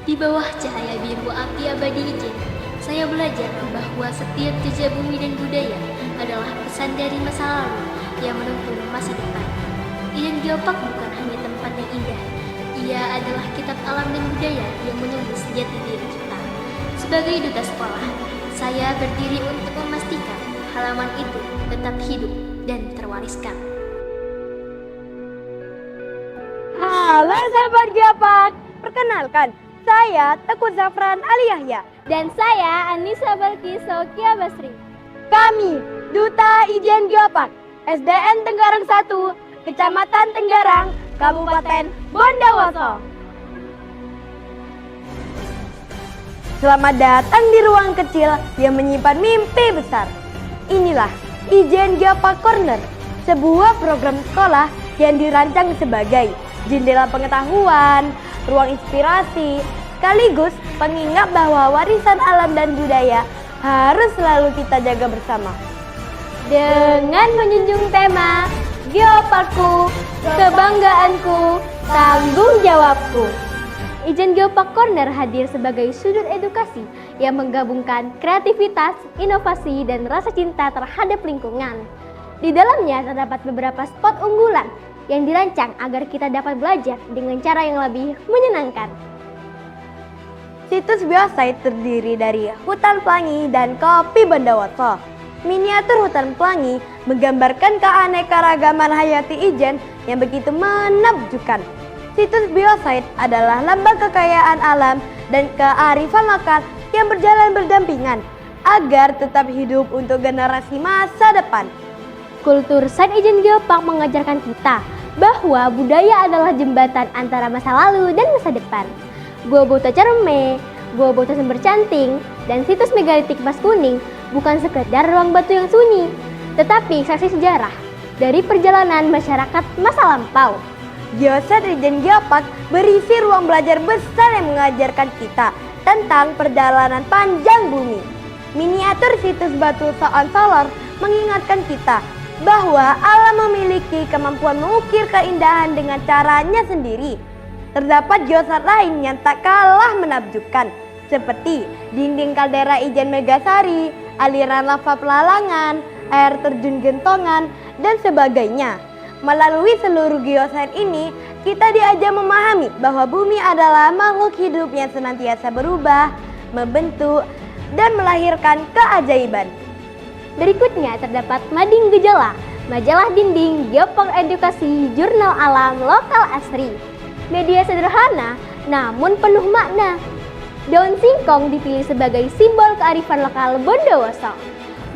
Di bawah cahaya biru api abadi Ijen, saya belajar bahwa setiap jejak bumi dan budaya adalah pesan dari masa lalu yang menuntun masa depan. Ijen Geopark bukan hanya tempat yang indah, ia adalah kitab alam dan budaya yang menulis jati diri kita. Sebagai duta sekolah, saya berdiri untuk memastikan halaman itu tetap hidup dan terwariskan. Halo sahabat Geopark, perkenalkan, saya Teguh Zafran Ali Yahya. Dan saya Anissa Balkis Sokia Basri. Kami Duta Ijen Geopark, SDN Tenggarang 1, Kecamatan Tenggarang, Kabupaten Bondowoso. Selamat datang di ruang kecil yang menyimpan mimpi besar. Inilah Ijen Geopark Corner, sebuah program sekolah yang dirancang sebagai jendela pengetahuan, ruang inspirasi, sekaligus pengingat bahwa warisan alam dan budaya harus selalu kita jaga bersama. Dengan menjunjung tema Geoparkku, kebanggaanku, tanggung jawabku. Ijen Geopark Corner hadir sebagai sudut edukasi yang menggabungkan kreativitas, inovasi, dan rasa cinta terhadap lingkungan. Di dalamnya terdapat beberapa spot unggulan yang dirancang agar kita dapat belajar dengan cara yang lebih menyenangkan. Situs biosite terdiri dari hutan pelangi dan kopi Bondowoso. Miniatur hutan pelangi menggambarkan keanekaragaman hayati Ijen yang begitu menakjubkan. Situs biosite adalah lambang kekayaan alam dan kearifan lokal yang berjalan berdampingan agar tetap hidup untuk generasi masa depan. Kultur Sains Ijen Geopark mengajarkan kita bahwa budaya adalah jembatan antara masa lalu dan masa depan. Gua Bota Cerme, Gua Bota Sumber Canting, dan situs megalitik Mas Kuning bukan sekedar ruang batu yang sunyi, tetapi saksi sejarah dari perjalanan masyarakat masa lampau. Geoset Ijen Geopark berisi ruang belajar besar yang mengajarkan kita tentang perjalanan panjang bumi. Miniatur situs batu Soon Solor mengingatkan kita bahwa alam memiliki kemampuan mengukir keindahan dengan caranya sendiri. Terdapat geoset lain yang tak kalah menakjubkan, seperti dinding kaldera Ijen Megasari, aliran lava Pelalangan, air terjun Gentongan, dan sebagainya. Melalui seluruh geoset ini, kita diajak memahami bahwa bumi adalah makhluk hidup yang senantiasa berubah, membentuk, dan melahirkan keajaiban. Berikutnya terdapat Mading Gejala, majalah dinding Geopark Edukasi Jurnal Alam Lokal Asri. Media sederhana namun penuh makna. Daun singkong dipilih sebagai simbol kearifan lokal Bondowoso.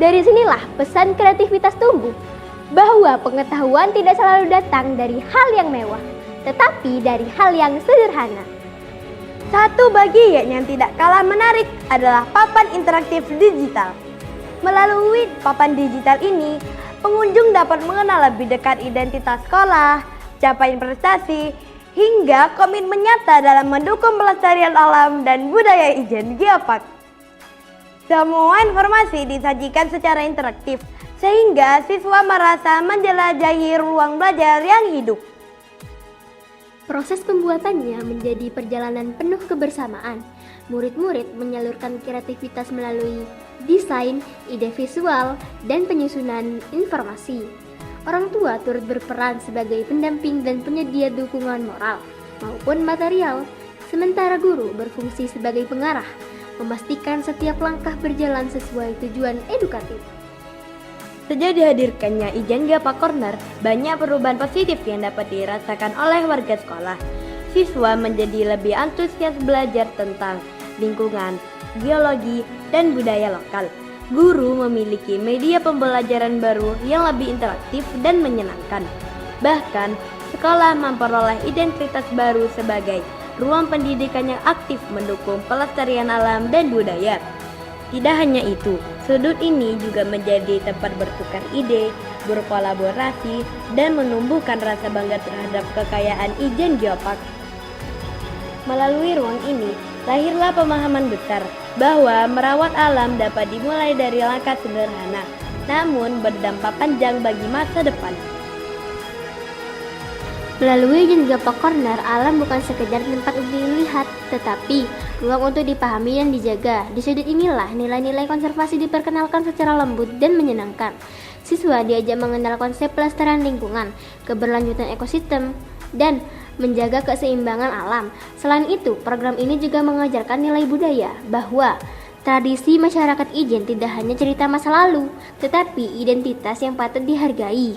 Dari sinilah pesan kreativitas tumbuh, bahwa pengetahuan tidak selalu datang dari hal yang mewah, tetapi dari hal yang sederhana. Satu bagian yang tidak kalah menarik adalah papan interaktif digital. Melalui papan digital ini, pengunjung dapat mengenal lebih dekat identitas sekolah, capaian prestasi, hingga komitmen nyata dalam mendukung pelestarian alam dan budaya Ijen Geopark. Semua informasi disajikan secara interaktif, sehingga siswa merasa menjelajahi ruang belajar yang hidup. Proses pembuatannya menjadi perjalanan penuh kebersamaan. Murid-murid menyalurkan kreativitas melalui desain, ide visual, dan penyusunan informasi. Orang tua turut berperan sebagai pendamping dan penyedia dukungan moral maupun material, sementara guru berfungsi sebagai pengarah, memastikan setiap langkah berjalan sesuai tujuan edukatif. Sejak dihadirkannya Ijen Geopark Corner, banyak perubahan positif yang dapat dirasakan oleh warga sekolah. Siswa menjadi lebih antusias belajar tentang lingkungan, geologi, dan budaya lokal. Guru memiliki media pembelajaran baru yang lebih interaktif dan menyenangkan. Bahkan, sekolah memperoleh identitas baru sebagai ruang pendidikan yang aktif mendukung pelestarian alam dan budaya. Tidak hanya itu, sudut ini juga menjadi tempat bertukar ide, berkolaborasi, dan menumbuhkan rasa bangga terhadap kekayaan Ijen Geopark. Melalui ruang ini, lahirlah pemahaman besar bahwa merawat alam dapat dimulai dari langkah sederhana, namun berdampak panjang bagi masa depan. Melalui Ijen Geopark Corner, alam bukan sekedar tempat untuk dilihat, tetapi ruang untuk dipahami dan dijaga. Di sudut inilah nilai-nilai konservasi diperkenalkan secara lembut dan menyenangkan. Siswa diajak mengenal konsep pelestarian lingkungan, keberlanjutan ekosistem, dan menjaga keseimbangan alam. Selain itu, program ini juga mengajarkan nilai budaya bahwa tradisi masyarakat Ijen tidak hanya cerita masa lalu, tetapi identitas yang patut dihargai.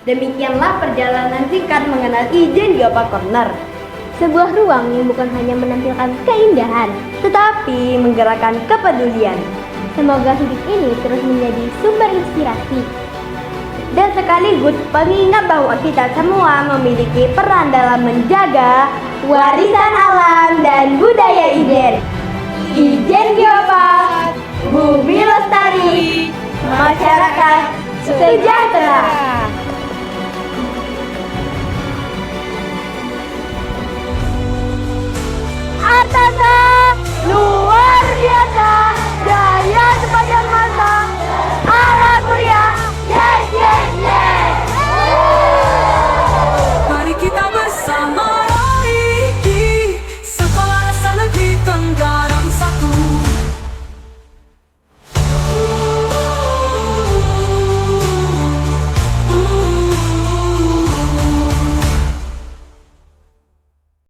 Demikianlah perjalanan singkat mengenal Ijen Geopark Corner, Sebuah ruang yang bukan hanya menampilkan keindahan, tetapi menggerakkan kepedulian. semoga hidup ini terus menjadi sumber inspirasi. Dan sekaligus pengingat bahwa kita semua memiliki peran dalam menjaga warisan alam dan budaya Ijen. Ijen Geopark, Bumi Lestari, masyarakat sejahtera.